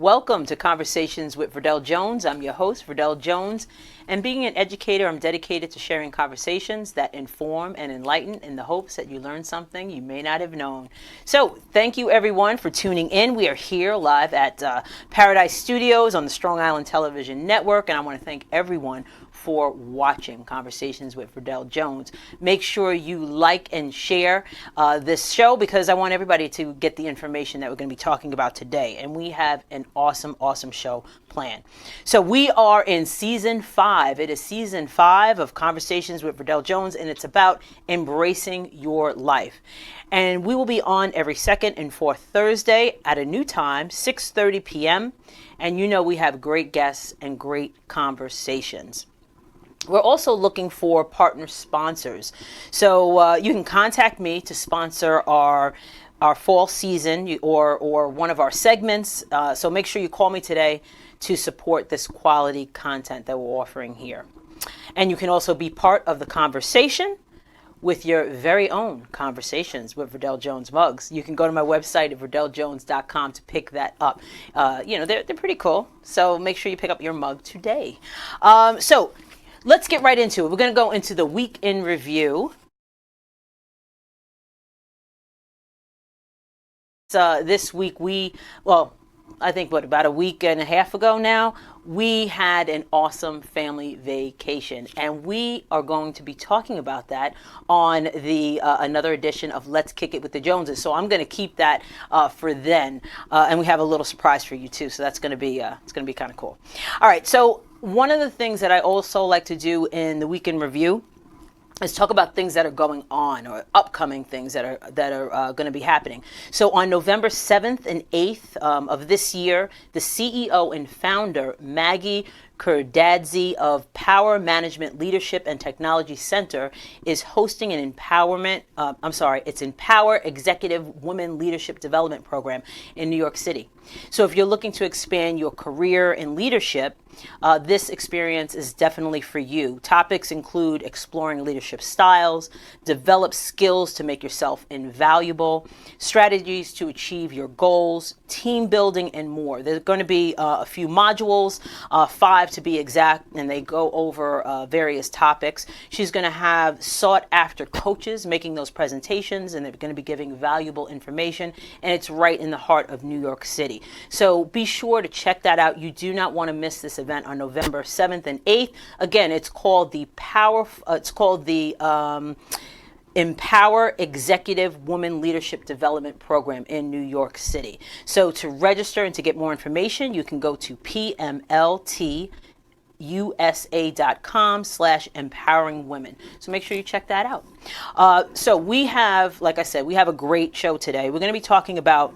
Welcome to Conversations with Verdel Jones. I'm your host, Verdel Jones, and being an educator, I'm dedicated to sharing conversations that inform and enlighten in the hopes that you learn something you may not have known. So thank you everyone for tuning in. We are here live at Paradise Studios on the Strong Island Television Network, and I want to thank everyone for watching Conversations with Verdel Jones. Make sure you like and share this show because I want everybody to get the information that we're going to be talking about today. And we have an awesome show planned. So we are in season 5. It is season 5 of Conversations with Verdel Jones, and it's about embracing your life. And we will be on every second and fourth Thursday at a new time, 6:30 p.m. And you know we have great guests and great conversations. We're also looking for partner sponsors. So you can contact me to sponsor our fall season or one of our segments. So make sure you call me today to support this quality content that we're offering here. And you can also be part of the conversation with your very own Conversations with Verdel Jones mugs. You can go to my website at verdeljones.com to pick that up. They're pretty cool. So make sure you pick up your mug today. So let's get right into it. We're going to go into the week in review. This week I think about a week and a half ago now, we had an awesome family vacation, and we are going to be talking about that on the another edition of Let's Kick It with the Joneses. So I'm going to keep that for then, and we have a little surprise for you too. So that's going to be kind of cool. All right, so one of the things that I also like to do in the week in review is talk about things that are going on or upcoming things that are going to be happening. So on November 7th and 8th of this year, the CEO and founder, Maggie Kurdadze of Power Management Leadership and Technology Center is hosting an it's Empower Executive Women Leadership Development Program in New York City. So if you're looking to expand your career in leadership, this experience is definitely for you. Topics include exploring leadership styles, develop skills to make yourself invaluable, strategies to achieve your goals, team building, and more. There's going to be a few modules, 5 to be exact, and they go over various topics. She's going to have sought after coaches making those presentations, and they're going to be giving valuable information, and it's right in the heart of New York City. So be sure to check that out. You do not want to miss this event on November 7th and 8th. Again, it's called the Empower Executive Women Leadership Development Program in New York City. So to register and to get more information, you can go to pmltusa.com/empowering women. So make sure you check that out. So we have, like I said, we have a great show today. We're going to be talking about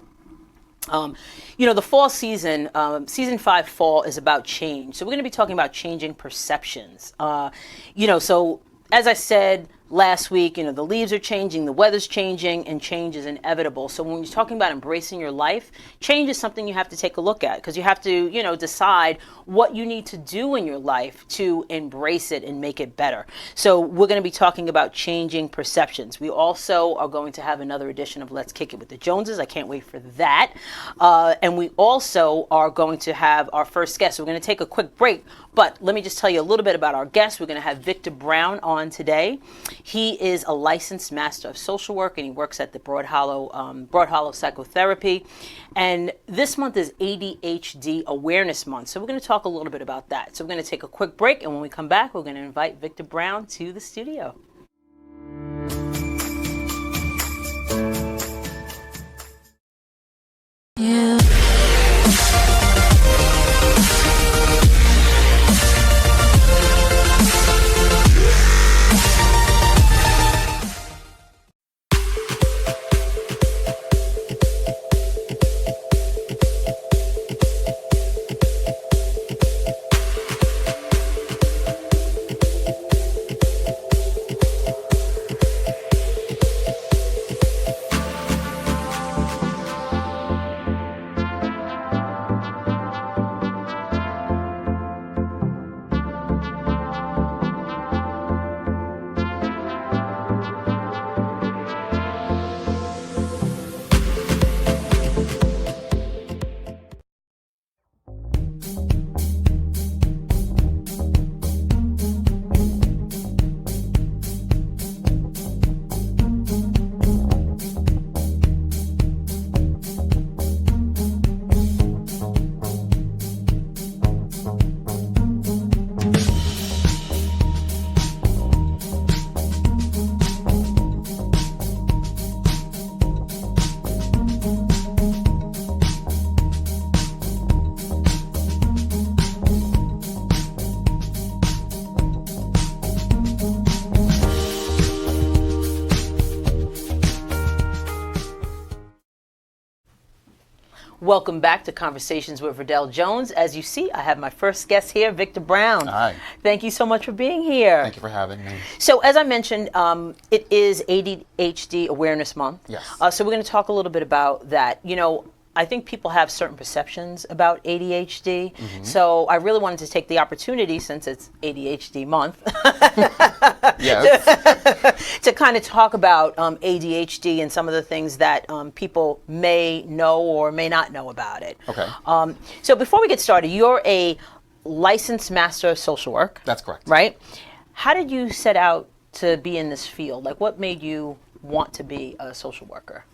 the fall season, season 5 fall is about change. So we're going to be talking about changing perceptions. So as I said last week, the leaves are changing, the weather's changing, and change is inevitable. So when you're talking about embracing your life, change is something you have to take a look at because you have to, decide what you need to do in your life to embrace it and make it better. So we're going to be talking about changing perceptions. We also are going to have another edition of Let's Kick It with the Joneses. I can't wait for that. And we also are going to have our first guest. So we're going to take a quick break, but let me just tell you a little bit about our guest. We're going to have Victor Brown on today. He is a licensed master of social work, and he works at the Broadhollow Psychotherapy. And this month is ADHD Awareness Month. So we're going to talk a little bit about that. So we're going to take a quick break, and when we come back, we're going to invite Victor Brown to the studio. Yeah. Welcome back to Conversations with Verdel Jones. As you see, I have my first guest here, Victor Brown. Hi. Thank you so much for being here. Thank you for having me. So, as I mentioned, it is ADHD Awareness Month. Yes. So we're going to talk a little bit about that. You know, I think people have certain perceptions about ADHD. So I really wanted to take the opportunity, since it's ADHD month, Yes. to kind of talk about ADHD and some of the things that people may know or may not know about it. Okay. So before we get started, you're a licensed master of social work. That's correct. Right? How did you set out to be in this field? Like, what made you want to be a social worker?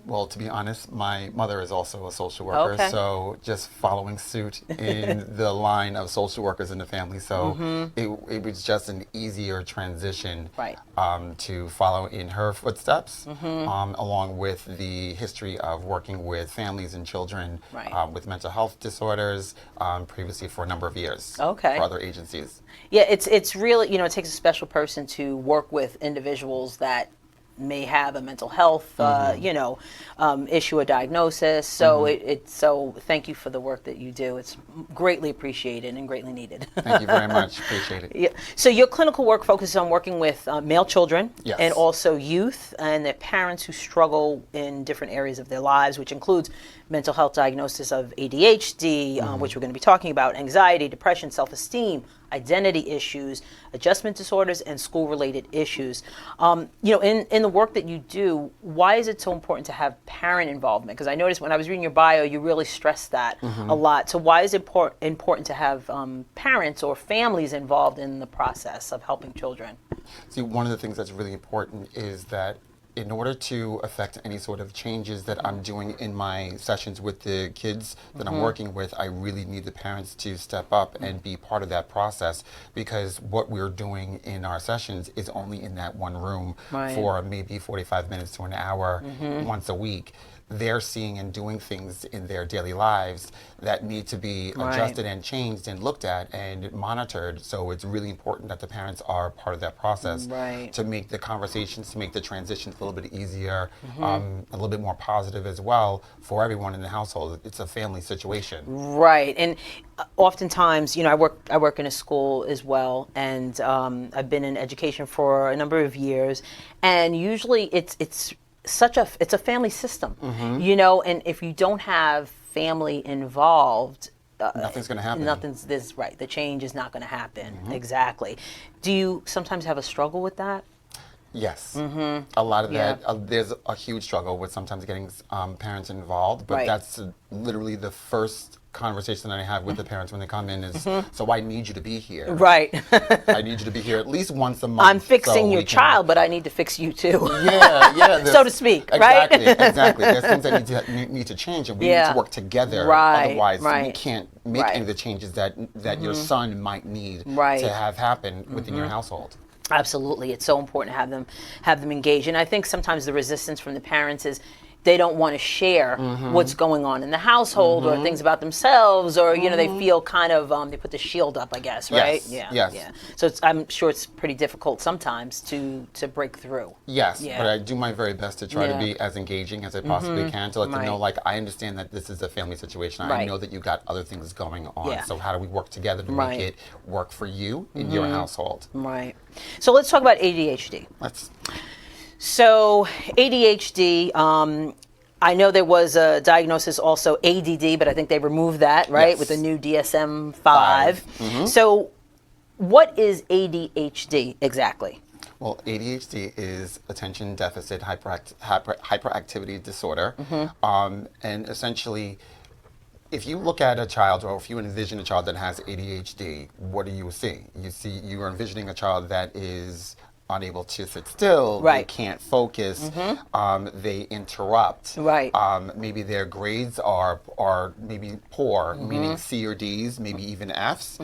Well, to be honest, my mother is also a social worker, Okay. so just following suit in the line of social workers in the family. So it was just an easier transition Right. to follow in her footsteps, along with the history of working with families and children Right. with mental health disorders previously for a number of years Okay. for other agencies. Yeah, it's really, it takes a special person to work with individuals that may have a mental health, issue or diagnosis. So so thank you for the work that you do. It's greatly appreciated and greatly needed. Thank you very much. Appreciate it. Yeah. So your clinical work focuses on working with male children Yes. and also youth and their parents who struggle in different areas of their lives, which includes mental health diagnosis of ADHD, which we're going to be talking about, anxiety, depression, self-esteem, identity issues, adjustment disorders, and school-related issues. In the work that you do, why is it so important to have parent involvement? Because I noticed when I was reading your bio, you really stressed that a lot. So why is it important to have parents or families involved in the process of helping children? See, one of the things that's really important is that in order to affect any sort of changes that I'm doing in my sessions with the kids that I'm working with, I really need the parents to step up and be part of that process, because what we're doing in our sessions is only in that one room Right. for maybe 45 minutes to an hour once a week. They're seeing and doing things in their daily lives that need to be Right. adjusted and changed and looked at and monitored. So it's really important that the parents are part of that process Right. to make the conversations, to make the transitions a little bit easier, a little bit more positive as well for everyone in the household. It's a family situation. Right, and oftentimes, I work in a school as well, and I've been in education for a number of years, and usually it's a family system, and if you don't have family involved, Nothing's going to happen. The change is not going to happen. Exactly. Do you sometimes have a struggle with that? Yes, a lot of Yeah. that. There's a huge struggle with sometimes getting parents involved, but Right. that's literally the first conversation that I have with the parents when they come in is, so I need you to be here. Right. I need you to be here at least once a month. I'm fixing so your we can- child, but I need to fix you too. Yeah. So to speak, right? Exactly. There's things that need to change, and we need Yeah. to work together. Right, Otherwise, we right. can't make Right. any of the changes that your son might need Right. to have happen within your household. Absolutely. It's so important to have them engaged. And I think sometimes the resistance from the parents is they don't want to share what's going on in the household or things about themselves, or they feel kind of they put the shield up, I guess, right? Yes. Yeah. So I'm sure it's pretty difficult sometimes to break through. Yes, Yeah. but I do my very best to try to Yeah. be as engaging as I possibly can, to let them know, Right. like, I understand that this is a family situation. I Right. know that you got other things going on. Yeah. So how do we work together to Right. make it work for you in your household? Right. So let's talk about ADHD. Let's. So ADHD, I know there was a diagnosis also ADD, but I think they removed that, right, Yes. with the new DSM-5. So what is ADHD exactly? Well, ADHD is attention deficit hyperactivity disorder. And essentially, if you look at a child, or if you envision a child that has ADHD, what do you see? You are envisioning a child that is unable to sit still, Right. they can't focus, they interrupt. Right. Maybe their grades are maybe poor, meaning C or D's, maybe even F's.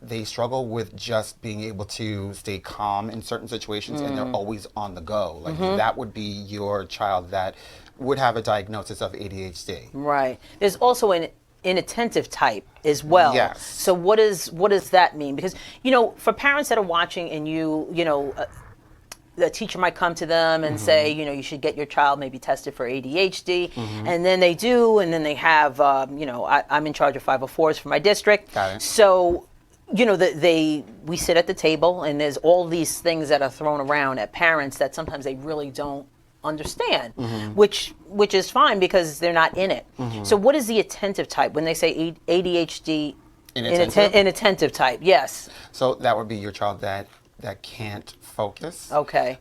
They struggle with just being able to stay calm in certain situations, and they're always on the go. Like that would be your child that would have a diagnosis of ADHD. Right. There's also an inattentive type as well. Yes. So what does that mean? Because for parents that are watching and the teacher might come to them and say, you should get your child maybe tested for ADHD, and then they do, and then they have, I'm in charge of 504s for my district. Got it. So, we sit at the table, and there's all these things that are thrown around at parents that sometimes they really don't understand, which is fine because they're not in it. So what is the attentive type when they say ADHD? Inattentive type, yes. So that would be your child that can't focus. Okay.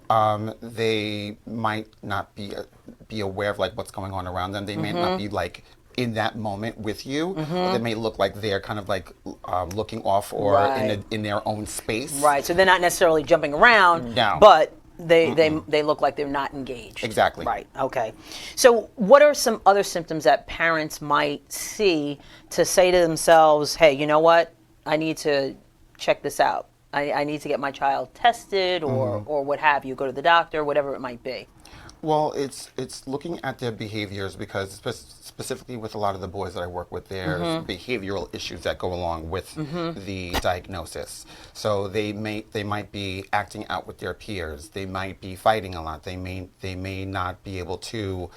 They might not be aware of like what's going on around them. They may not be like in that moment with you. They may look like they're kind of like looking off or in their own space. Right. So they're not necessarily jumping around. No. But they look like they're not engaged. Exactly. Right. Okay. So what are some other symptoms that parents might see to say to themselves, hey, you know what? I need to check this out. I need to get my child tested or what have you, go to the doctor, whatever it might be. Well, it's looking at their behaviors because specifically with a lot of the boys that I work with, there's behavioral issues that go along with the diagnosis. So they might be acting out with their peers. They might be fighting a lot. They may not be able to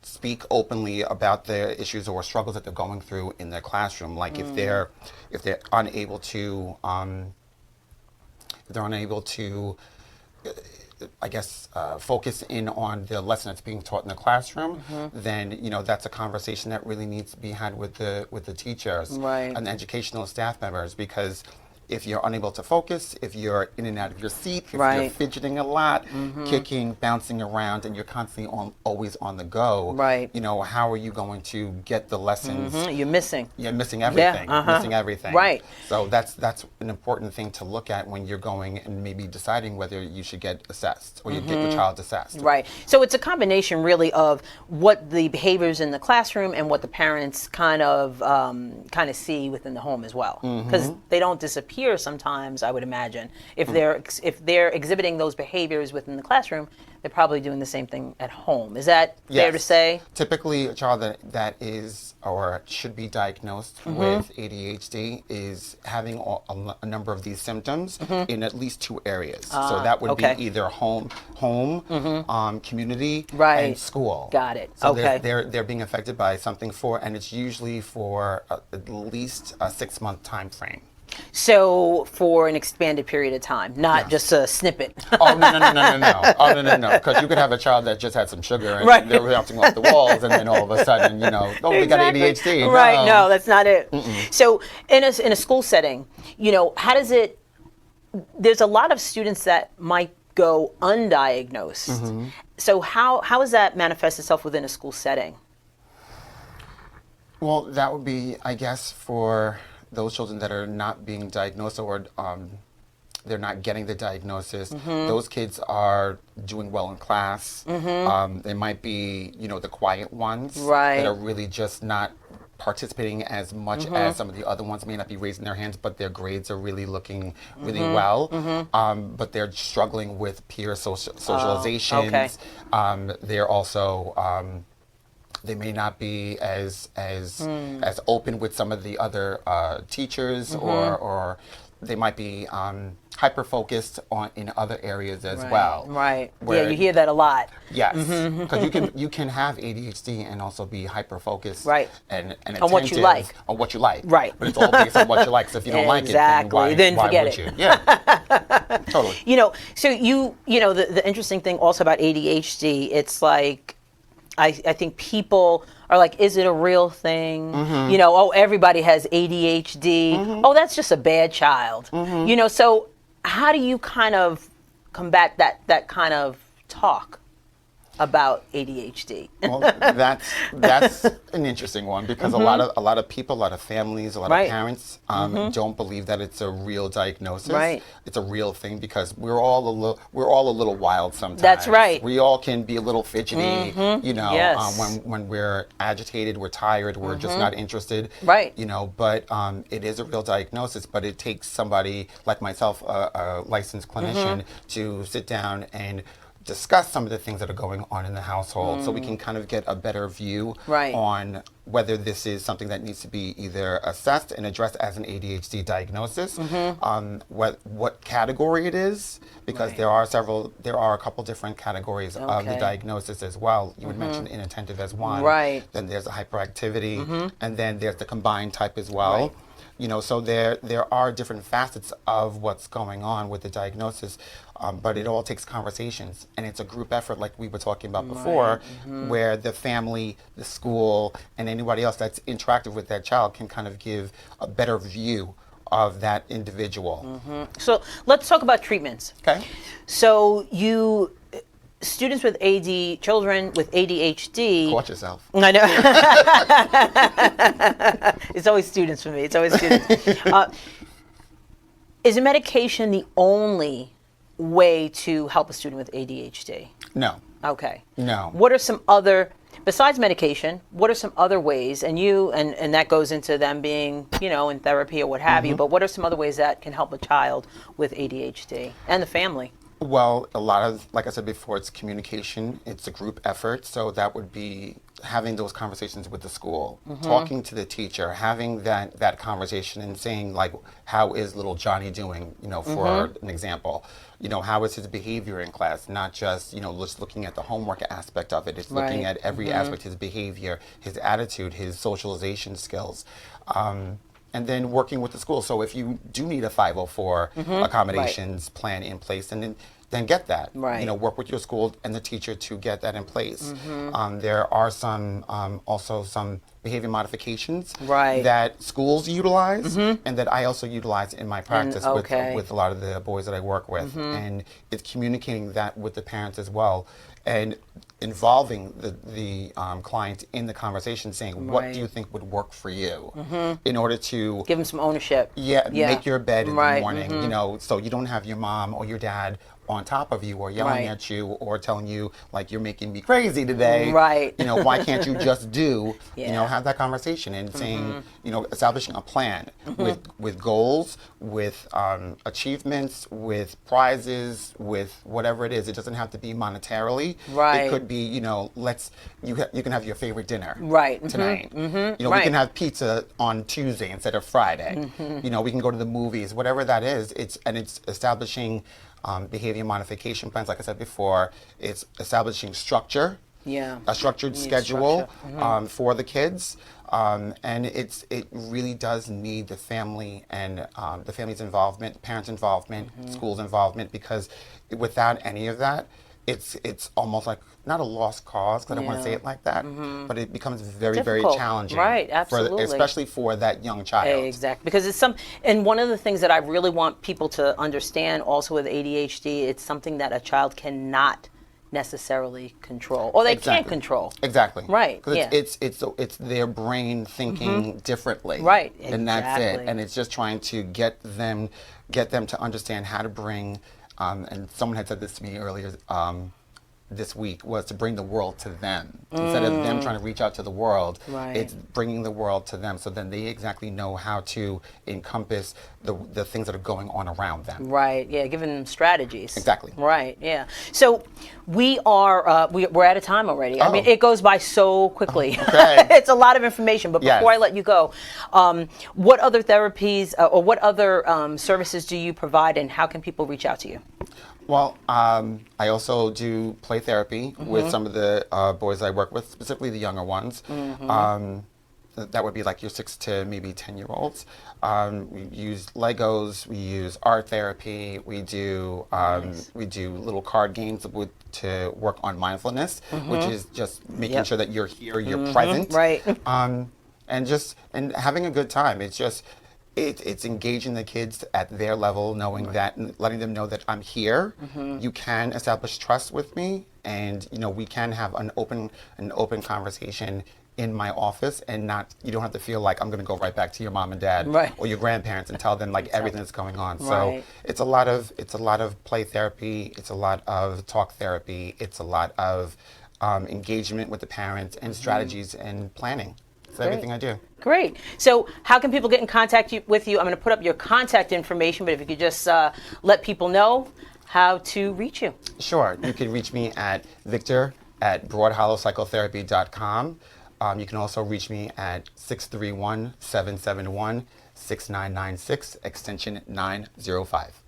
speak openly about the issues or struggles that they're going through in their classroom. Like if they're unable to I guess focus in on the lesson that's being taught in the classroom, then that's a conversation that really needs to be had with the teachers and the educational staff members, because if you're unable to focus, if you're in and out of your seat, if you're fidgeting a lot, kicking, bouncing around, and you're constantly always on the go, how are you going to get the lessons? You're missing. You're missing everything. Missing everything. Right. So that's an important thing to look at when you're going and maybe deciding whether you should get assessed or you get your child assessed. Right. So it's a combination really of what the behaviors in the classroom and what the parents kind of see within the home as well, because they don't disappear sometimes, I would imagine. If they're exhibiting those behaviors within the classroom, they're probably doing the same thing at home. Is that fair to say? Typically, a child that is or should be diagnosed with ADHD is having a number of these symptoms in at least two areas. So that would be either home, community, and school. Got it. So they're being affected by something and it's usually for at least a 6-month time frame. So for an expanded period of time, not just a snippet. Oh, no. Oh, no. Because you could have a child that just had some sugar and they're bouncing off the walls, and then all of a sudden, they got ADHD. Right, no, that's not it. So in a school setting, how does it, there's a lot of students that might go undiagnosed. So how does that manifest itself within a school setting? Well, that would be, I guess, for those children that are not being diagnosed or they're not getting the diagnosis. Those kids are doing well in class. They might be, the quiet ones that are really just not participating as much as some of the other ones. May not be raising their hands, but their grades are really looking really well. But they're struggling with peer socializations. They're also they may not be as open with some of the other teachers, or they might be hyper focused in other areas as well. Right. Yeah, you hear that a lot. Yes, because you can have ADHD and also be hyper focused. Right. And on what you like. On what you like. Right. But it's all based on what you like. So if you don't like it, then why forget would it. you? Yeah. Totally. So the interesting thing also about ADHD, it's like, I think people are like, is it a real thing? Everybody has ADHD. Oh, that's just a bad child. So how do you kind of combat that kind of talk about ADHD? Well, that's an interesting one, because a lot of people, a lot of families, a lot of parents don't believe that it's a real diagnosis. Right. It's a real thing, because we're all a little wild sometimes. That's right. We all can be a little fidgety. When we're agitated, we're tired, we're just not interested. Right. But it is a real diagnosis. But it takes somebody like myself, a licensed clinician, to sit down and discuss some of the things that are going on in the household so we can kind of get a better view Right. on whether this is something that needs to be either assessed and addressed as an ADHD diagnosis, what category it is, because Right. there are a couple different categories of the Okay. diagnosis as well. You would mention inattentive as one. Right. Then there's the hyperactivity, and then there's the combined type as well. Right. You know, so there are different facets of what's going on with the diagnosis, but it all takes conversations, and it's a group effort, like we were talking about before, where the family, the school, and anybody else that's interactive with that child can kind of give a better view of that individual. So let's talk about treatments. Okay. So students with children with ADHD. Watch yourself. I know. It's always students for me. It's always students. Is a medication the only way to help a student with ADHD? No. Okay. No. What are some other, besides medication, what are some other ways, and that goes into them being, in therapy or what have you, but what are some other ways that can help a child with ADHD and the family? Well, a lot of, like I said before, it's communication. It's a group effort. So that would be having those conversations with the school, talking to the teacher, having that conversation and saying, like, how is little Johnny doing, for an example. How is his behavior in class? Not just, just looking at the homework aspect of it. It's looking at every aspect, his behavior, his attitude, his socialization skills. And then working with the school. So if you do need a 504 accommodations plan in place, then get that. Right. Work with your school and the teacher to get that in place. There are also some behavior modifications that schools utilize and that I also utilize in my practice with a lot of the boys that I work with. And it's communicating that with the parents as well, and involving the client in the conversation, saying, what do you think would work for you, in order to give them some ownership. Make your bed in the morning, so you don't have your mom or your dad on top of you or yelling at you or telling you, like, you're making me crazy today. Why can't you just do, have that conversation and saying, establishing a plan with goals, with achievements, with prizes, with whatever it is. It doesn't have to be monetarily. It could be, you can have your favorite dinner tonight. We can have pizza on Tuesday instead of Friday. We can go to the movies, whatever that is. It's establishing behavior modification plans. Like I said before, it's establishing structure, a structured schedule for the kids, and it really does need the family and the family's involvement, parents' involvement, schools' involvement, because without any of that, it's almost like not a lost cause, because I don't want to say it like that, but it becomes very, very challenging. Absolutely. Especially for that young child. Exactly. Because and one of the things that I really want people to understand also with ADHD, it's something that a child cannot necessarily control, or they can't control. Exactly. Right. Because it's their brain thinking differently. And that's it. And it's just trying to get them to understand how to bring, and someone had said this to me earlier this week, was to bring the world to them. Instead of them trying to reach out to the world, it's bringing the world to them, so then they exactly know how to encompass the things that are going on around them. Giving them strategies. Exactly. So we're out of time already. I mean, it goes by so quickly. It's a lot of information, but before I let you go, what other therapies or what other services do you provide, and how can people reach out to you? Well, I also do play therapy with some of the boys I work with, specifically the younger ones. That would be like your 6 to maybe 10-year-olds. We use Legos. We use art therapy. We do little card games to work on mindfulness, which is just making sure that you're here, you're present, and having a good time. It's engaging the kids at their level, knowing that, and letting them know that I'm here. You can establish trust with me, and we can have an open conversation in my office, and you don't have to feel like I'm going to go right back to your mom and dad or your grandparents and tell them like everything that's going on. So it's a lot of play therapy. It's a lot of talk therapy. It's a lot of engagement with the parents and strategies and planning. Everything I do. Great. So how can people get in contact with you? I'm going to put up your contact information, but if you could just let people know how to reach you. Sure. You can reach me at victor@broadhollowpsychotherapy.com. You can also reach me at 631-771-6996, extension 905.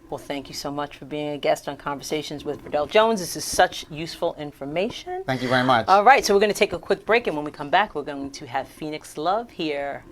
Well, thank you so much for being a guest on Conversations with Verdel Jones. This is such useful information. Thank you very much. All right, so we're going to take a quick break, and when we come back, we're going to have Phoenixx Love here.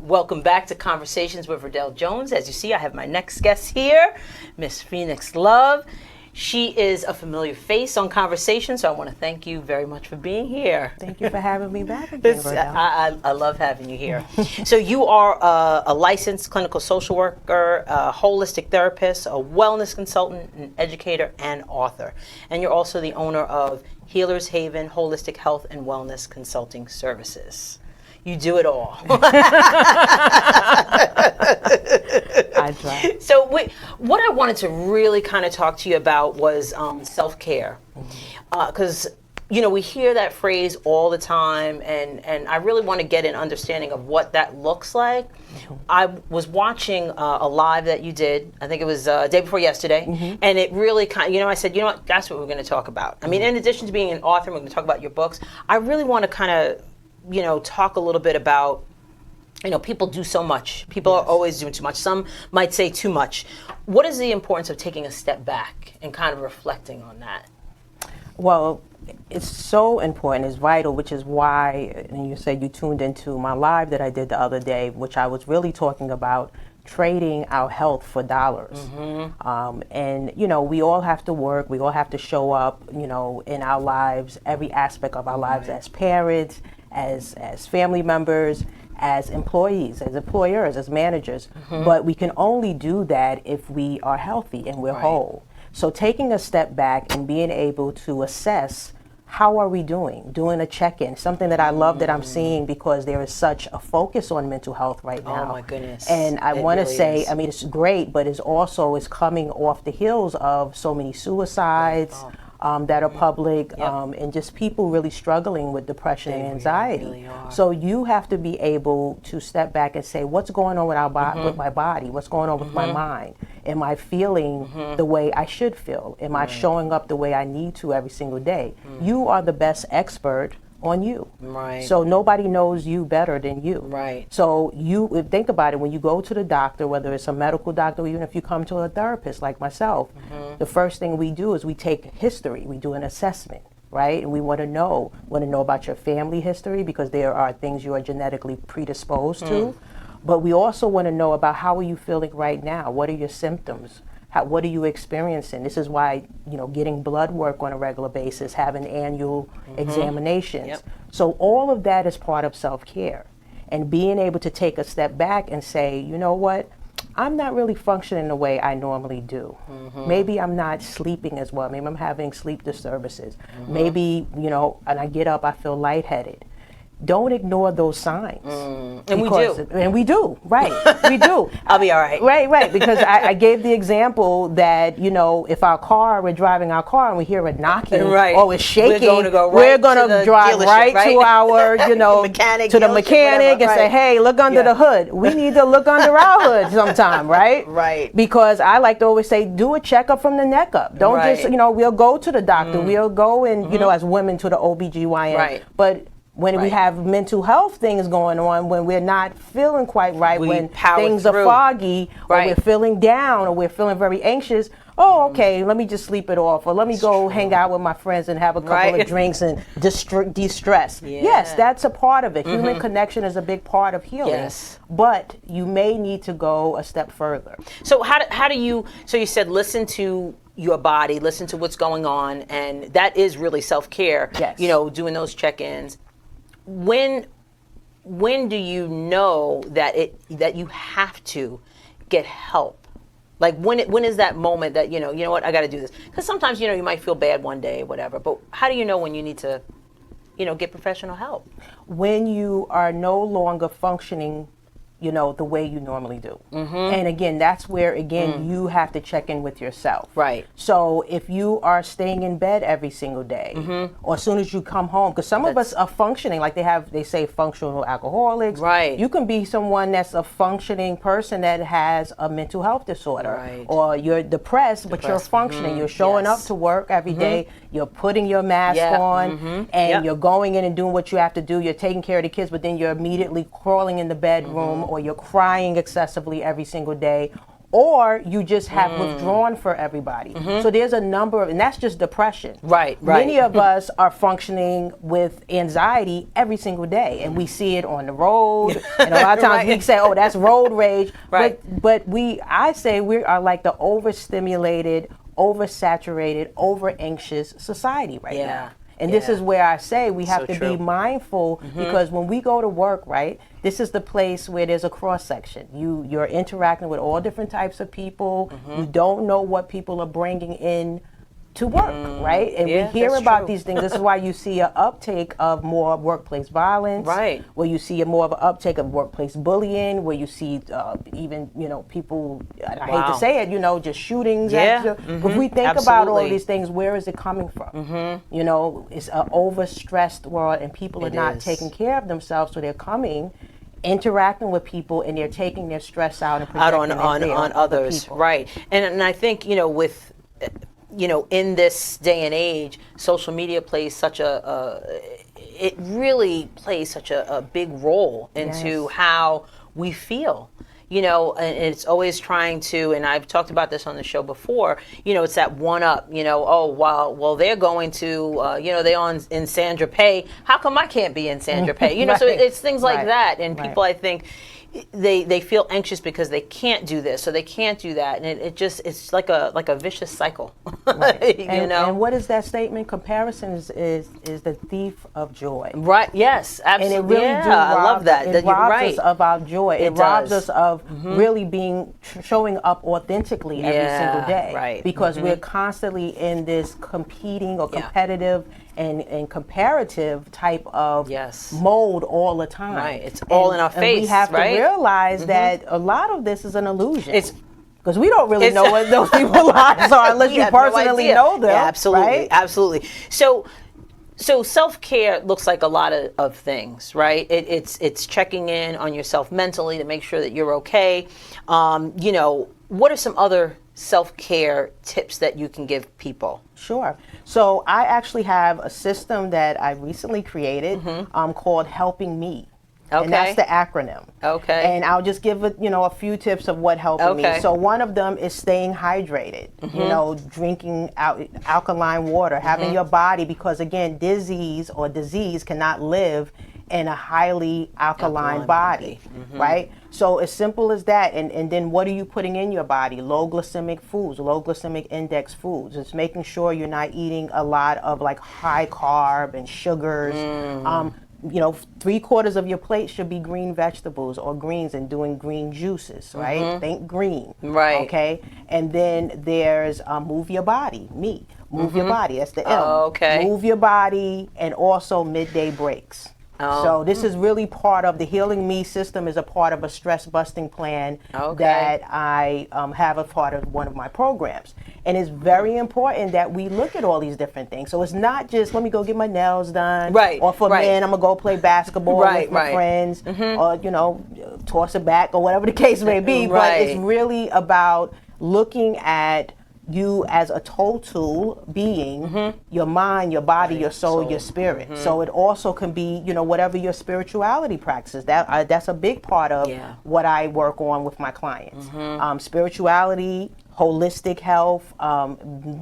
Welcome back to Conversations with Verdel Jones. As you see, I have my next guest here, Miss Phoenixx Love. She is a familiar face on Conversations, so I want to thank you very much for being here. Thank you for having me back again, Verdel. I love having you here. So you are a licensed clinical social worker, a holistic therapist, a wellness consultant, an educator, and author. And you're also the owner of Healer's Haven Holistic Health and Wellness Consulting Services. You do it all. I try. So what I wanted to really kind of talk to you about was self-care. Because, we hear that phrase all the time, and I really want to get an understanding of what that looks like. I was watching a live that you did, I think it was day before yesterday, and it really kind of, I said, what, that's what we're going to talk about. I mean, in addition to being an author, we're going to talk about your books. I really want to kind of talk a little bit about, people do so much. People are always doing too much. Some might say too much. What is the importance of taking a step back and kind of reflecting on that? Well, it's so important, it's vital, which is why, and you said you tuned into my live that I did the other day, which I was really talking about trading our health for dollars. And, we all have to work, we all have to show up, in our lives, every aspect of our lives as parents, as family members, as employees, as employers, as managers. But we can only do that if we are healthy and we're whole. So taking a step back and being able to assess, how are we doing a check-in, something that I love that I'm seeing, because there is such a focus on mental health right now. Oh my goodness. And I want to really say, is. I mean, it's great, but it's coming off the heels of so many suicides that are public, and just people really struggling with depression and anxiety. Really are. So you have to be able to step back and say, what's going on with with my body? What's going on with my mind? Am I feeling the way I should feel? Am I showing up the way I need to every single day? You are the best expert on you. Right. So nobody knows you better than you. Right. So think about it, when you go to the doctor, whether it's a medical doctor, or even if you come to a therapist like myself, the first thing we do is we take history, we do an assessment, right? And we want to know about your family history, because there are things you are genetically predisposed to. But we also want to know about, how are you feeling right now? What are your symptoms? What are you experiencing? This is why, getting blood work on a regular basis, having annual examinations. So all of that is part of self-care. And being able to take a step back and say, you know what? I'm not really functioning the way I normally do. Maybe I'm not sleeping as well. Maybe I'm having sleep disturbances. Maybe, and I get up, I feel lightheaded. don't ignore those signs. And we do. And we do, right. We do. I'll be all right. Right. Because I gave the example that, if we're driving our car and we hear it knocking Right. or it's shaking, we're going to drive right to our, mechanic, to the dealership, mechanic whatever, and say, right. hey, look under the hood. We need to look under our hood sometime, right? Right. Because I like to always say, do a checkup from the neck up. Don't Right. just, we'll go to the doctor. We'll go and, as women to the OBGYN. Right. But when we Right. have mental health things going on, when we're not feeling quite right, We when power things through. are foggy, or Right. we're feeling down, or we're feeling very anxious, okay, let me just sleep it off, or let me go hang out with my friends and have a couple Right. of drinks and de-stress. Yeah. Yes, that's a part of it. Human connection is a big part of healing. Yes. But you may need to go a step further. So how do you, so you said listen to your body, listen to what's going on, and that is really self-care, Yes. doing those check-ins. When do you know that you have to get help? Like when is that moment that you know what, I got to do this? Because sometimes you might feel bad one day, whatever. But how do you know when you need to, get professional help? When you are no longer functioning, the way you normally do. And again, that's where, you have to check in with yourself. Right. So if you are staying in bed every single day, or as soon as you come home, because some of us are functioning, like they say functional alcoholics. Right. You can be someone that's a functioning person that has a mental health disorder. Right. Or you're depressed, but you're functioning. You're showing up Yes. to work every day. You're putting your mask Yeah. on, and you're going in and doing what you have to do. You're taking care of the kids, but then you're immediately crawling in the bedroom, or you're crying excessively every single day, or you just have withdrawn for everybody. So there's a number of, and that's just depression. Right. Many of us are functioning with anxiety every single day, and we see it on the road. And a lot of times we say, "Oh, that's road rage." Right. But I say we are like the overstimulated, oversaturated, over anxious society right now. And this is where I say we have So to true. be mindful, because when we go to work, right, this is the place where there's a cross section. You're interacting with all different types of people. You don't know what people are bringing in to work, right? And Yeah, we hear that's about true. these things. This is why you see an uptake of more workplace violence. Right. Where you see more of an uptake of workplace bullying, where you see even, people, I hate Wow. to say it, just shootings. Yeah. If we think about all Absolutely. of these things, where is it coming from? It's an overstressed world, and people are It not is. taking care of themselves, so they're coming, interacting with people, and they're taking their stress out and Out projecting on it on other others, people. right? And I think with in this day and age, social media plays such it really plays such a big role into Yes. how we feel. And it's always trying to, and I've talked about this on the show before, it's that one up, well, they're going to, they on in Sandra Pay. How come I can't be in Sandra Pay? So Right. it's things like Right. that. And Right. people, I think, they feel anxious because they can't do this, or they can't do that. And it's like a vicious cycle, Right. you And, know? and what is that statement? Comparison is the thief of joy. Right. Yes, And absolutely. it really do I rob, love that. It that you're robs right. us of our joy. It robs does. us of really being showing up authentically every Yeah, single day. right. Because we're constantly in this competing or Yeah. competitive and comparative type of Yes. mode all the time. Right. It's all in our And we face, have right? to realize that a lot of this is an illusion. It's- because we don't really it's- know what those people's lives are unless We you have no personally idea. know them. Yeah, absolutely, right? absolutely. So self-care looks like a lot of things, right? It's checking in on yourself mentally to make sure that you're okay. What are some other self-care tips that you can give people? Sure. So I actually have a system that I recently created called Helping Me. Okay. And that's the acronym. Okay. And I'll just give it, a few tips of what helping Okay. me. So one of them is staying hydrated. Drinking alkaline water, having your body, because again, disease cannot live in a highly alkaline body, right? So as simple as that. And then what are you putting in your body? Low glycemic foods, low glycemic index foods. It's making sure you're not eating a lot of like high carb and sugars. 3/4 of your plate should be green vegetables or greens, and doing green juices, right? Think green. Right. Okay. And then there's move your body, move your body. That's the M. Okay. Move your body, and also midday breaks. So this is really part of the Healing Me system, is a part of a stress busting plan Okay. that I have a part of one of my programs. And it's very important that we look at all these different things. So it's not just, let me go get my nails done. Right, Or for right. men, I'm going to go play basketball Right, with my right. friends. Or, toss it back or whatever the case may be. But Right. it's really about looking at you as a total being, your mind, your body, your soul, your spirit. So it also can be, whatever your spirituality practices. That's a big part of what I work on with my clients. Spirituality, holistic health,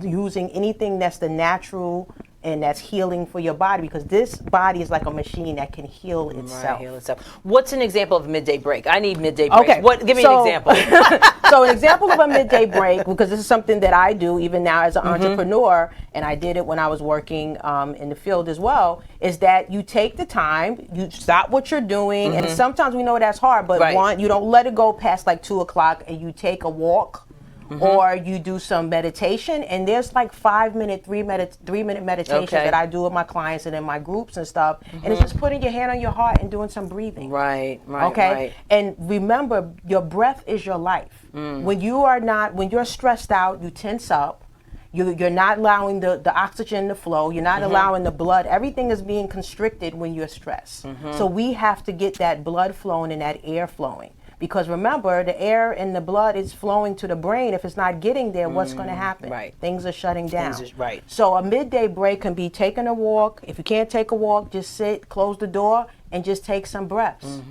using anything that's the natural and that's healing for your body, because this body is like a machine that can heal itself. Right, heal itself. What's an example of a midday break? I need midday breaks. Okay. Give me an example. So an example of a midday break, because this is something that I do even now as an entrepreneur, and I did it when I was working in the field as well, is that you take the time, you stop what you're doing, and sometimes we know that's hard, but you don't let it go past like 2 o'clock, and you take a walk. Or you do some meditation, and there's like 5-minute, 3-minute meditations that I do with my clients and in my groups and stuff. And it's just putting your hand on your heart and doing some breathing. Right. Okay. Right. And remember, your breath is your life. When you're stressed out, you tense up. You're not allowing the oxygen to flow. You're not allowing the blood. Everything is being constricted when you're stressed. So we have to get that blood flowing and that air flowing. Because remember, the air and the blood is flowing to the brain. If it's not getting there, what's going to happen? Right. Things are shutting down. Right. So a midday break can be taking a walk. If you can't take a walk, just sit, close the door, and just take some breaths.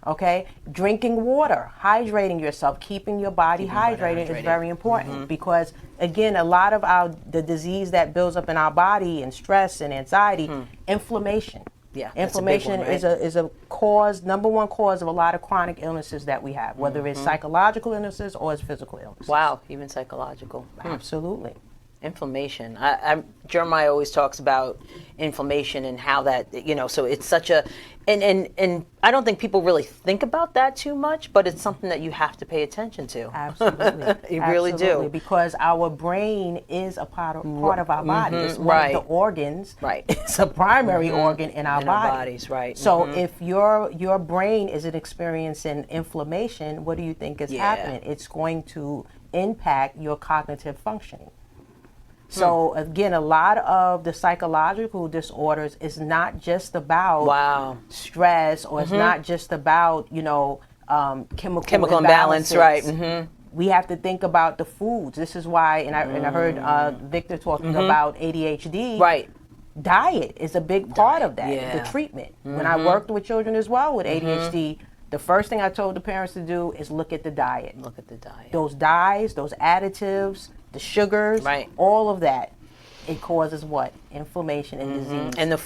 Okay? Drinking water, hydrating yourself, keeping your body hydrated is very important. Because, again, a lot of the disease that builds up in our body and stress and anxiety, inflammation. Yeah, inflammation that's a big one, right? is a cause, number one cause of a lot of chronic illnesses that we have, whether it's psychological illnesses or it's physical illnesses. Wow, even psychological. Absolutely. Inflammation. Jeremiah always talks about inflammation and how that, so it's such a, and I don't think people really think about that too much, but it's something that you have to pay attention to. Absolutely. You really do. Because our brain is a part of our body. It's one of the organs. Right. It's a primary organ in our body. Our bodies, right. So if your brain isn't experiencing inflammation, what do you think is happening? It's going to impact your cognitive functioning. So again, a lot of the psychological disorders is not just about stress, or it's not just about chemical imbalances. Right. We have to think about the foods. This is why, and I heard Victor talking about ADHD. Right. Diet is a big part of that. The treatment. When I worked with children as well with ADHD, the first thing I told the parents to do is look at the diet. Look at the diet. Those dyes, those additives, the sugars, all of that, it causes what? Inflammation and disease. And the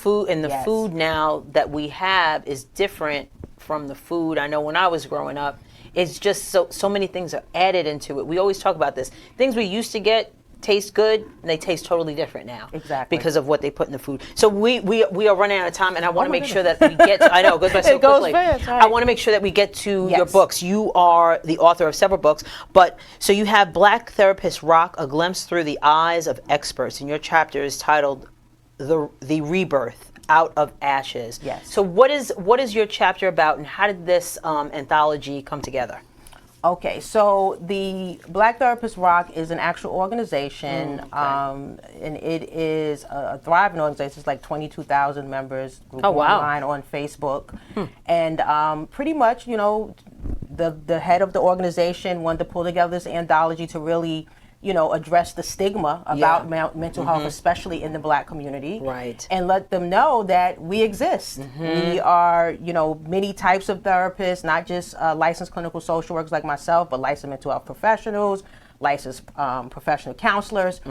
food now that we have is different from the food. I know when I was growing up, it's just so many things are added into it. We always talk about this. Things we used to get taste good, and they taste totally different now. Exactly. Because of what they put in the food. So we are running out of time, and I want to make sure that we get to, I know, it goes by so It goes quickly. fast, right. I want to make sure that we get to your books. You are the author of several books, but so you have Black Therapists Rock, A Glimpse Through the Eyes of Experts, and your chapter is titled The Rebirth Out of Ashes. Yes. So what is your chapter about, and how did this anthology come together? Okay, so the Black Therapists Rock is an actual organization, and it is a thriving organization. It's like 22,000 members, group online on Facebook. And pretty much, the head of the organization wanted to pull together this anthology to really, address the stigma about mental health, especially in the Black community. Right. And let them know that we exist. We are, many types of therapists, not just licensed clinical social workers like myself, but licensed mental health professionals, licensed professional counselors,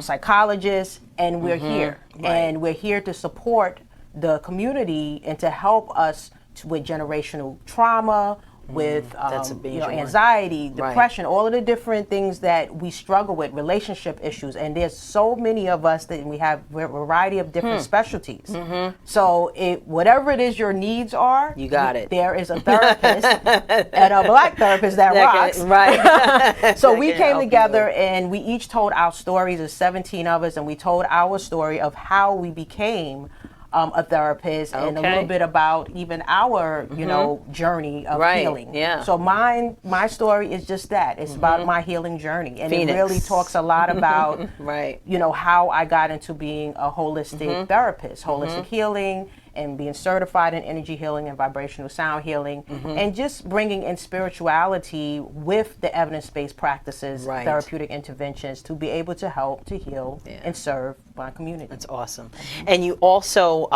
psychologists, and we're here. Right. And we're here to support the community and to help us with generational trauma, with anxiety, depression, all of the different things that we struggle with, relationship issues. And there's so many of us that we have a variety of different specialties. So whatever it is your needs are, you got it. There is a therapist and a Black therapist that rocks. Right. So we came together and we each told our stories. There's 17 of us, and we told our story of how we became a therapist, and a Okay. little bit about even our, you know, journey of Right, healing. yeah. So my story is just that. It's about my healing journey, and Phoenixx. it really talks a lot about, Right. you know, how I got into being a holistic therapist, holistic healing, and being certified in energy healing and vibrational sound healing, and just bringing in spirituality with the evidence-based practices, Right. therapeutic interventions to be able to help to heal and serve my community. That's awesome. And you also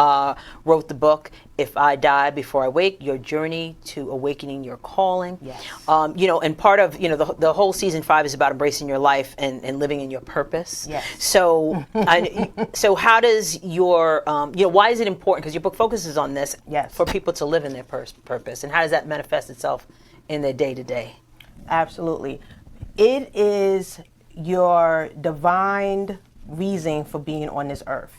wrote the book, If I Die Before I Wake, Your Journey to Awakening Your Calling. Yes. You know, and part of, you know, the whole season 5 is about embracing your life and living in your purpose. Yes. So, so how does your, you know, why is it important? Because your book focuses on this, Yes. for people to live in their purpose. And how does that manifest itself in their day-to-day? Absolutely. It is your divine reason for being on this earth,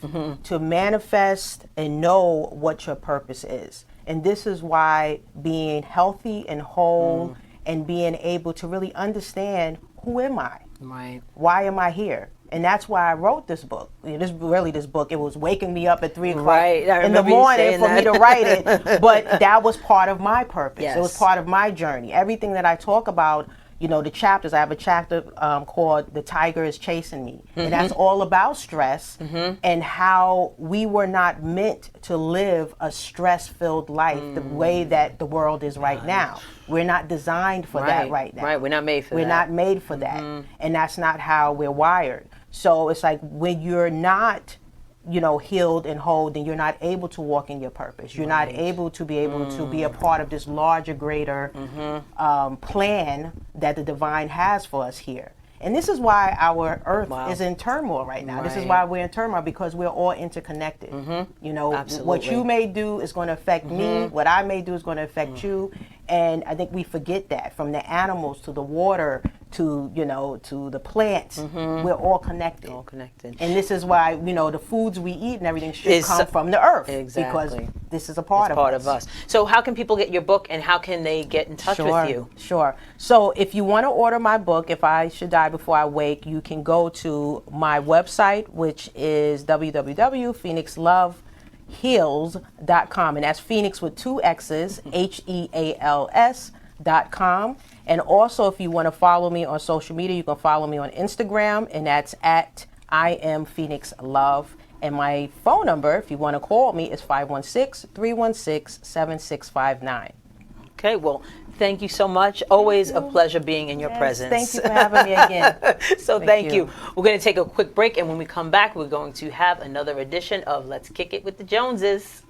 to manifest and know what your purpose is. And this is why being healthy and whole and being able to really understand, who am I? Right. Why am I here? And that's why I wrote this book. This book, it was waking me up at 3 o'clock Right, I in the remember you morning saying for me that. to write it. But that was part of my purpose. It was Yes. part of my journey. Everything that I talk about, you know, the chapters, I have a chapter called The Tiger is Chasing Me. And that's all about stress and how we were not meant to live a stress-filled life the way that the world is right now. We're not designed for that right now. Right, we're not made for that. We're not made for that. And that's not how we're wired. So it's like when you're not, you know, healed and whole, then you're not able to walk in your purpose. You're not able to be a part of this larger, greater plan that the divine has for us here. And this is why our earth is in turmoil right now. This is why we're in turmoil, because we're all interconnected. You know, what you may do is going to affect me. What I may do is going to affect you. And I think we forget that, from the animals to the water to, you know, to the plants, we're all connected. All connected. And this is why, you know, the foods we eat and everything should Is- come from the earth. Exactly. Because this is a part It's of part us. of us. So how can people get your book, and how can they get in touch with you? Sure. So if you want to order my book, If I Should Die Before I Wake, you can go to my website, which is www.phoenixxloveheals.com. And that's Phoenix with 2 X's, HEALS.com. And also, if you want to follow me on social media, you can follow me on Instagram, and that's at I am Phoenixx Love. And my phone number, if you want to call me, is 516-316-7659. Okay, well, thank you so much. Always a pleasure being in your presence. Thank you for having me again. So thank you. you. We're going to take a quick break, and when we come back, we're going to have another edition of Let's Kick It with the Joneses.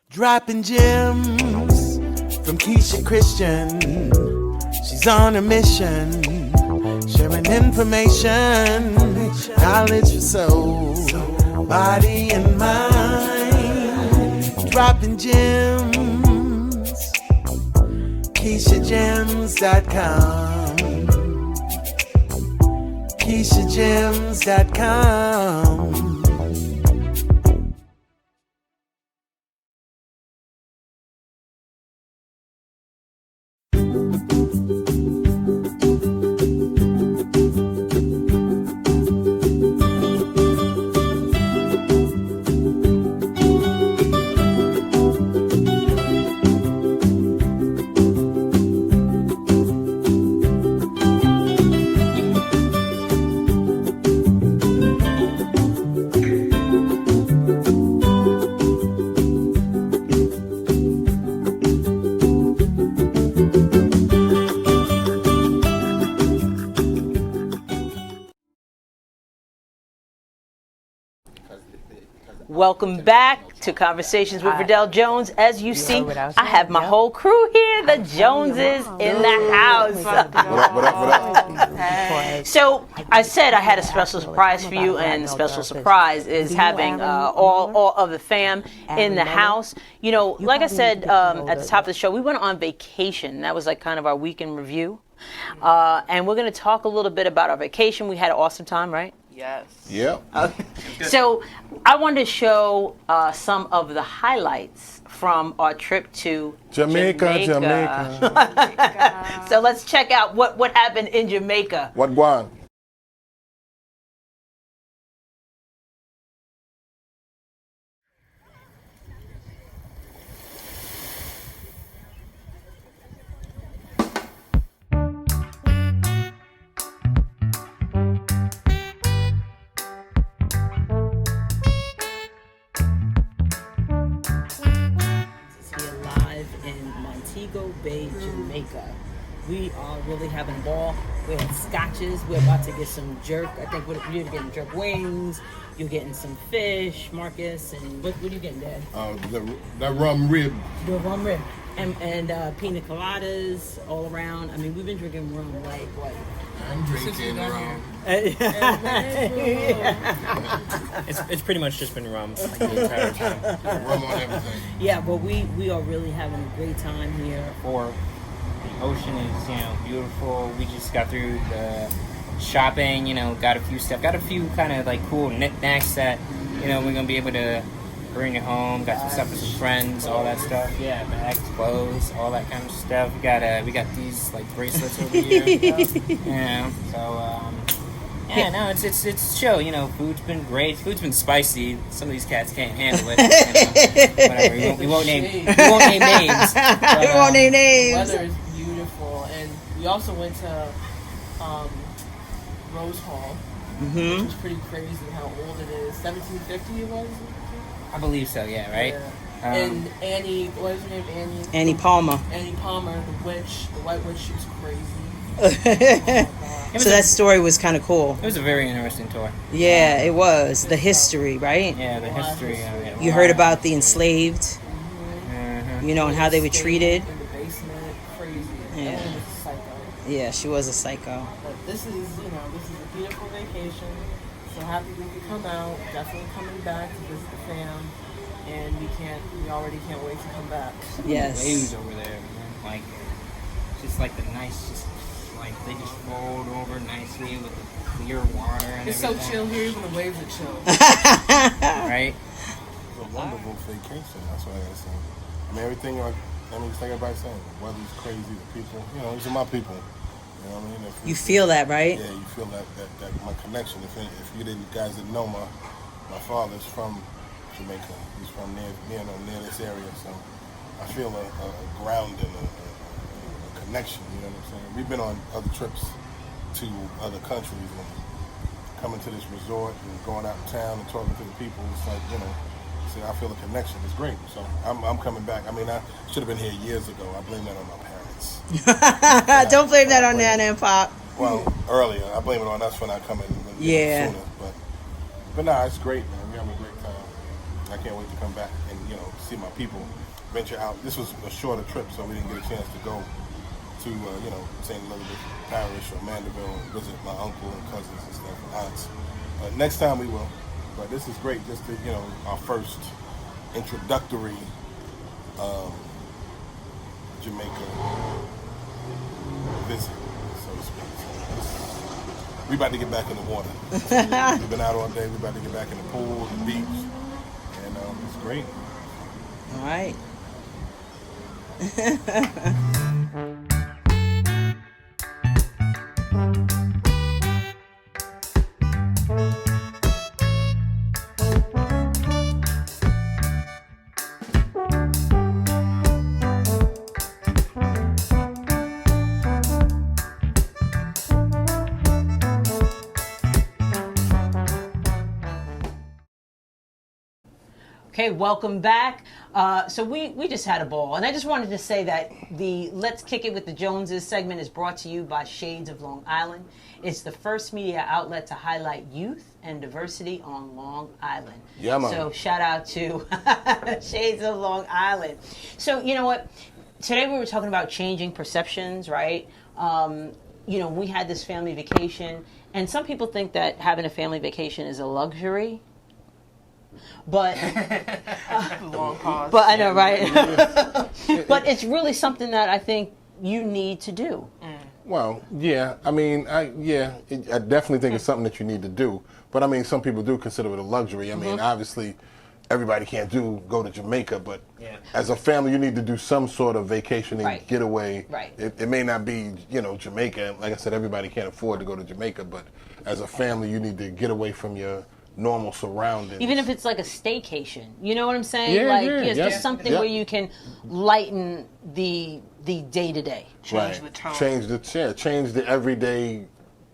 Dropping gems from Keisha Christian. She's on a mission, sharing information, knowledge for soul, body and mind. Dropping gems, KeishaGems.com, KeishaGems.com. Welcome back to Conversations with Verdel Jones. As you see, what I was I have my saying, whole crew here. The Joneses in the house. What up? So I said I had a special surprise for you, and the special surprise is having all of the fam in the house. You know, like I said at the top of the show, we went on vacation. That was like kind of our weekend review. And we're going to talk a little bit about our vacation. We had an awesome time, right? Yes. Yep. So I wanted to show some of the highlights from our trip to Jamaica. So let's check out what happened in Jamaica. What guan? Here live in Montego Bay, Jamaica. We are really having a ball. We had scotches. We're about to get some jerk. I think you're getting jerk wings. You're getting some fish, Marcus. And what are you getting, Dad? That rum rib. The rum rib. And pina coladas all around. I mean, we've been drinking rum like what? I'm drinking rum. It's pretty much just been rum like the entire time. Rum on everything. Yeah, but we are really having a great time here. Or the ocean is, beautiful. We just got through the shopping, got a few kind of like cool knickknacks that, we're gonna be able to bring it home. Got some stuff for some friends, all that stuff. Yeah, bags, clothes, all that kind of stuff. We got these like bracelets over here. It's chill. Food's been great. Food's been spicy. Some of these cats can't handle it. Whatever. We won't name names. We won't name names. The weather is beautiful, and we also went to Rose Hall, which is pretty crazy how old it is. 1750 it was. I believe so. Yeah. Right. Yeah. And Annie, what is her name? Annie Palmer. Annie Palmer, the witch, the white witch. She was crazy. So that story was kind of cool. It was a very interesting tour. Yeah, it was. The history, right? Yeah, the history of it. You heard about the enslaved, Mm-hmm. and how they were treated. In the basement, crazy. Yeah. And it was a psycho. Yeah, she was a psycho. But this is a beautiful vacation. So happy we could come out. Definitely coming back to visit the fam. And we already can't wait to come back. Yes. Waves over there, man. Like, just like the nice, they just rolled over nicely with the clear water and It's everything. so chill here, even the waves are chill. Right? It's a wonderful vacation. That's what I gotta say. I mean, everything. It's like everybody's saying. The weather's crazy. The people. These are my people. You know what I mean? You feel that, right? Yeah, you feel that my connection. If you guys didn't know, my father's from Jamaica. He's from near this area, so I feel a ground and a connection. You know what I'm saying? We've been on other trips to other countries and coming to this resort and going out of town and talking to the people. It's like I feel a connection. It's great. So I'm coming back. I mean, I should have been here years ago. I blame that on my parents. Don't blame that on Nana and Pop. Well, earlier. I blame it on us for not coming sooner. But nah, it's great, man. We're having a great time. I can't wait to come back and see my people venture out. This was a shorter trip, so we didn't get a chance to go to St. Elizabeth Parish or Mandeville and visit my uncle and cousins and stuff and aunts. Next time we will. But this is great, just to our first introductory Jamaica visit, so to speak. So we about to get back in the water. We've been out all day. We about to get back in the pool, the beach, and it's great. All right. Okay, welcome back. So we just had a ball, and I just wanted to say that the Let's Kick It with the Joneses segment is brought to you by Shades of Long Island. It's the first media outlet to highlight youth and diversity on Long Island. Yeah, man. So shout out to Shades of Long Island. So you know what? Today we were talking about changing perceptions, right? We had this family vacation, and some people think that having a family vacation is a luxury. But Long pause. But I know, right? But it's really something that I think you need to do. Well, yeah. I mean, I definitely think it's something that you need to do. But I mean, some people do consider it a luxury. I mean, obviously, everybody can't go to Jamaica, but as a family, you need to do some sort of vacationing Right. getaway. Right. It may not be, Jamaica. Like I said, everybody can't afford to go to Jamaica, but as a family, you need to get away from your normal surroundings. Even if it's like a staycation, you know what I'm saying? Yeah, like, yeah, it's yeah. just something Yeah. where you can lighten the day to day. Change the tone. Change the everyday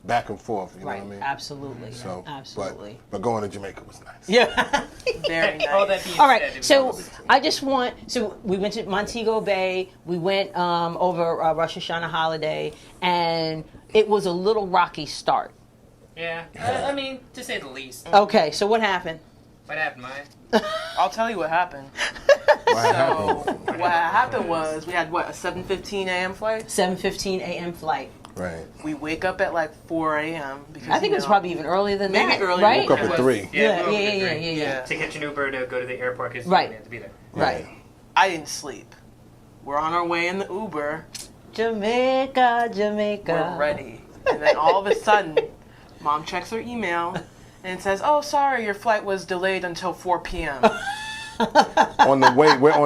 back and forth. You know what I mean? Absolutely. So, absolutely. But going to Jamaica was nice. Yeah. Very nice. All that being All said, right. it was So awesome. so we went to Montego Bay. We went over Rosh Hashanah holiday, and it was a little rocky start. Yeah, I mean, to say the least. Okay. So what happened? What happened, Maya? I'll tell you what happened. What happened was we had, a 7:15 a.m. flight? 7:15 a.m. flight. Right. We wake up at like 4 a.m. because I think it was probably even earlier than Maybe that. earlier. Right? Woke up at 3. Yeah. we woke up at 3. Yeah. To catch an Uber to go to the airport because Right. we had to be there. Right. I didn't sleep. We're on our way in the Uber. Jamaica. We're ready. And then all of a sudden, Mom checks her email and says, "Oh, sorry, your flight was delayed until 4 p.m." We're on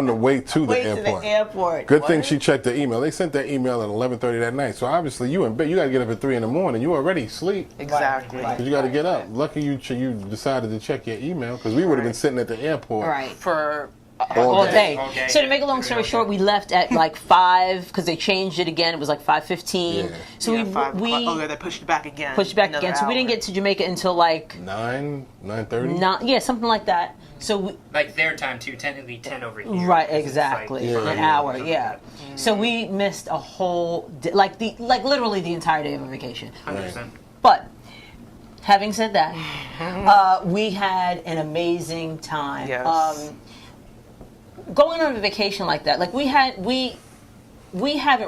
the way to the Way to airport. the airport. Good thing she checked the email. They sent that email at 11:30 that night. So obviously you in bed. You got to get up at 3 in the morning. You already asleep. Exactly. Because you got to get up. Lucky you decided to check your email because we would have been sitting at the airport. Right. For All day. All day. So to make a long story short, we left at like 5 because they changed it again. It was like 5:15. Yeah. So yeah, 5 we o'clock. Oh, they pushed it back again. pushed it back Another again. So we didn't hour. get to Jamaica until like 9:30. something like that. So we, Like their time too, technically 10 over here. right, because it's like exactly, Yeah. an hour, yeah. So we missed a whole like literally the entire day of a vacation. 100%. But having said that, we had an amazing time. Yes. Going on a vacation like that, like we haven't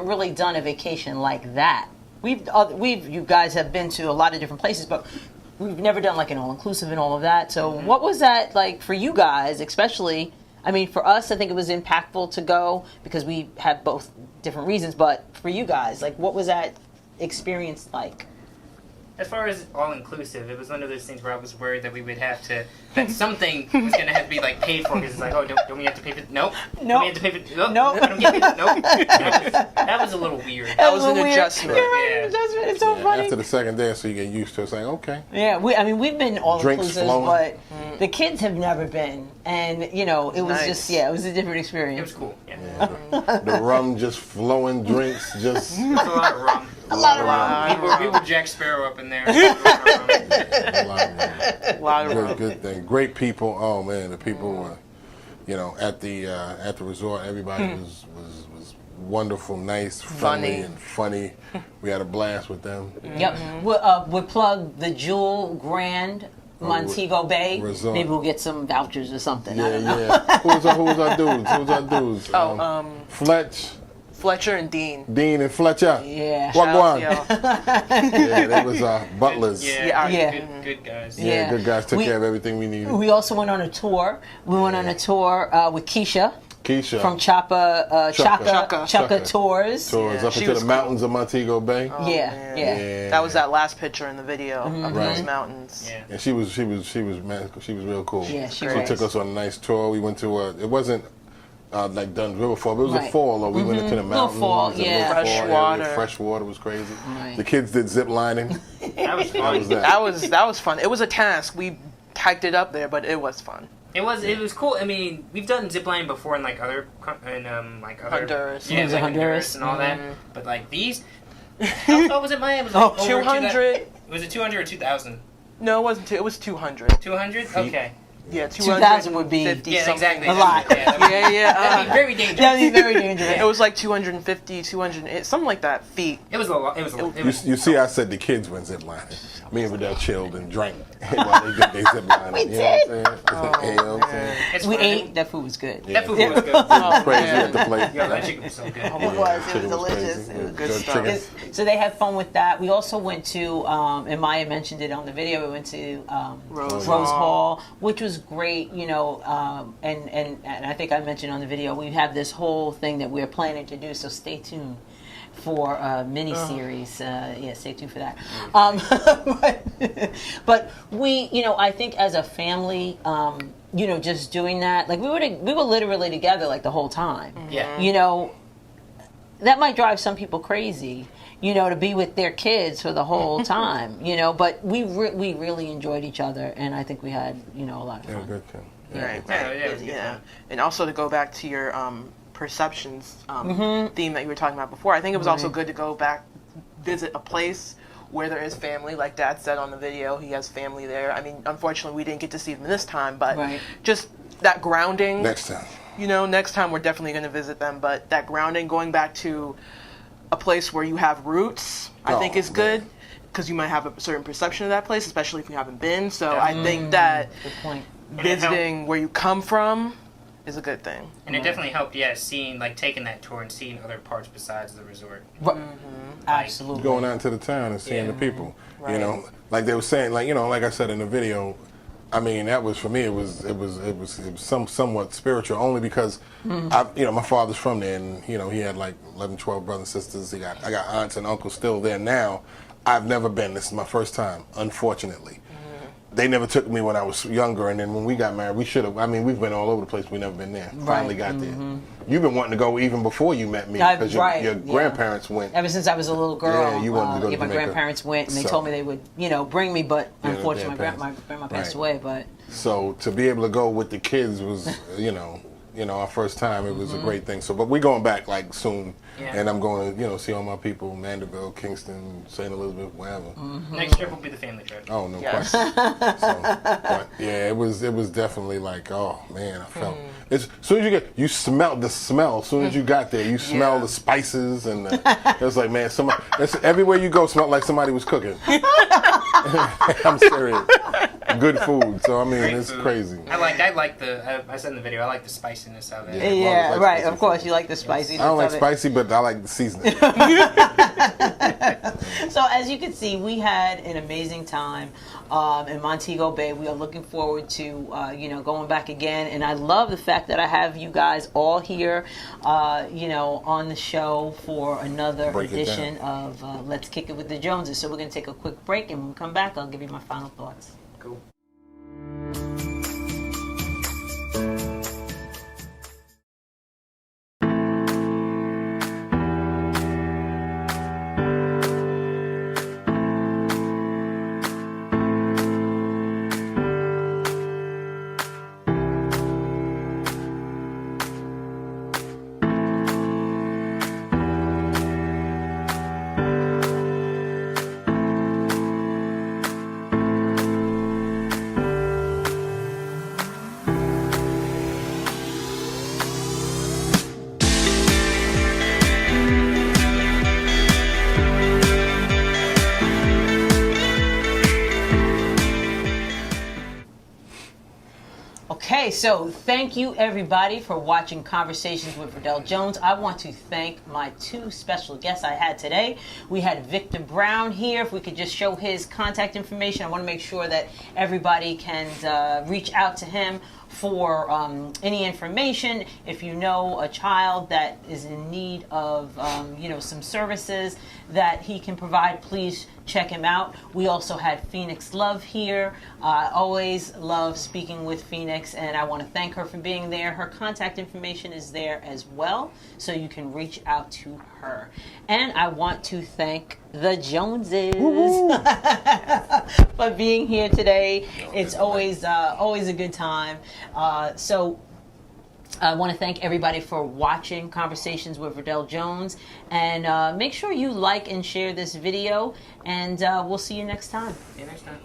really done a vacation like that. You guys have been to a lot of different places, but we've never done like an all-inclusive and all of that. So what was that like for you guys, especially? I mean, for us, I think it was impactful to go because we had both different reasons. But for you guys, like, what was that experience like? As far as all-inclusive, it was one of those things where I was worried that we would have to, that something was going to have to be, like, paid for, because it's like, oh, don't we have to pay for it? Nope. Nope. Don't we have to pay for it? Nope. Nope. I don't get it. Nope. That was a little weird. That was an weird. adjustment. Yeah, adjustment. It's so funny. After the second day, so you get used to it. It's like, okay. Yeah, we've been all Drinks inclusive, flowing. but the kids have never been, and it was Nice. just it was a different experience. It was cool. Yeah. The rum just flowing, drinks just. There was a lot of rum. A lot of rum. We were Jack Sparrow up in there. A lot of Good thing. Great people. Oh man, the people were, at the resort. Everybody was wonderful, nice, friendly, and funny. We had a blast with them. Yep. We'll plug the Jewel Grand Montego Bay. Resort. Maybe we'll get some vouchers or something. I don't know. Yeah. Who was our dudes? Fletcher and Dean. Dean and Fletcher. Yeah. Wagwan. Shout out Yeah, they was butlers. Yeah. Good guys. Yeah. Good guys took We- care of everything we needed. We also went on a tour. We went on a tour with Keisha Keisha from Chaka Chaka. Tours. tours Yeah, up she into was the mountains of Montego Bay. Yeah. Man. That was that last picture in the video of those Right. mountains. Yeah. And she was real cool. Yeah, she She was. took us on a nice tour. We went to it wasn't like Dunn's River Fall, but it was a Right. fall. Though. We went into the mountains. fall, It was a yeah. little Fresh fall water. area. Fresh water was crazy. Right. The kids did zip lining. That was How fun. was that? That was fun. It was a task. We hiked it up there, but it was fun. It was cool. I mean, we've done ziplining before in other Honduras. yeah, Honduras. Honduras and all that. But these, how tall was it, Maya? Was it over 200. Was it 200 or 2,000? No, it wasn't. It was 200. 200? Okay. Yeah, 2,000 would be 250 Yeah, something. exactly. a lot. That'd be very dangerous. That'd be very dangerous. It was like 250, 200, something like that feet. It was a lot. It was a lot. You see, I said the kids went zip lining. Me and Verdel chilled and drank while they did their zip lining. We You know what I'm saying? You know what I'm saying? It's We fun. ate. That food was good. That food was good. Crazy at the plate. Yo, that chicken was so good. It was Chicken delicious. crazy. It was good Jerk stuff. chicken. So they had fun with that. We also went to, and Maya mentioned it on the video. We went to Rose Hall, which was great. You know, and I think I mentioned on the video we have this whole thing that we're planning to do. So stay tuned for a mini series. Yeah, stay tuned for that. But we, you know, I think as a family, you know, just doing that, like we were literally together like the whole time. Yeah. You know, that might drive some people crazy, you know, to be with their kids for the whole time, you know, but we really enjoyed each other, and I think we had, you know, a lot of Yeah, fun. good thing. Right, Yeah, right. yeah, it was good Yeah. fun. And also to go back to your perceptions theme that you were talking about before, I think it was also good to go back, visit a place where there is family, like Dad said on the video, he has family there. I mean, unfortunately, we didn't get to see them this time, but Right. just that grounding. Next time. You know, next time we're definitely going to visit them, but that grounding, going back to a place where you have roots, I think is good, because you might have a certain perception of that place, especially if you haven't been. So I think that Good point. visiting where you come from is a good thing. And it definitely helped, yeah, seeing, like, taking that tour and seeing other parts besides the resort. Absolutely. Going out to the town and seeing Yeah. the people. Right. You know, like they were saying, like, you know, like I said in the video, I mean, that was for me. It was somewhat spiritual, only because you know, my father's from there, and you know, he had like 11, 12 brothers and sisters. I got aunts and uncles still there now. I've never been. This is my first time, unfortunately. They never took me when I was younger, and then when we got married, we should have. I mean, we've been all over the place. We never been there. Finally got there. You've been wanting to go even before you met me, because your grandparents went. Ever since I was a little girl, Yeah, you wanted to go to my Jamaica. grandparents went, and they So- told me they would, you know, bring me, but Yeah, unfortunately, their my grandma passed Right. away. But So to be able to go with the kids was, you know, our first time. It was a great thing. So, but we're going back like soon, Yeah. and I'm going to, you know, see all my people, Mandeville, Kingston, St. Elizabeth, wherever. Next trip will be the family trip. Oh, no Yes. question. So, but yeah, it was definitely like, oh man, I felt. As soon as you smelled the smell. As soon as you got there, you smell the spices, and it was like, man, everywhere you go, smelled like somebody was cooking. I'm serious. Good food. So I mean, Great it's food. crazy. I said in the video, I like the spiciness of it. Yeah. yeah, like right. spicy Of course, food. you like the spicy. I don't like spicy, but I like the seasoning. So as you can see, we had an amazing time in Montego Bay. We are looking forward to you know, going back again, and I love the fact that I have you guys all here, you know, on the show for another Break it edition of Let's Kick It with the Joneses. So we're going to take a quick break, and when we come back, I'll give you my final thoughts. Cool. Okay, so thank you everybody for watching Conversations with Verdel Jones. I want to thank my two special guests I had today. We had Victor Brown here. If we could just show his contact information, I want to make sure that everybody can reach out to him for any information. If you know a child that is in need of you know, some services that he can provide, please check him out. We also had Phoenixx Love here. Always love speaking with Phoenixx, and I want to thank her for being there. Her contact information is there as well, so you can reach out to her. And I want to thank the Joneses for being here today. It's always always a good time. So I want to thank everybody for watching Conversations with Verdel Jones, and make sure you like and share this video, and we'll see you next time. See you next time.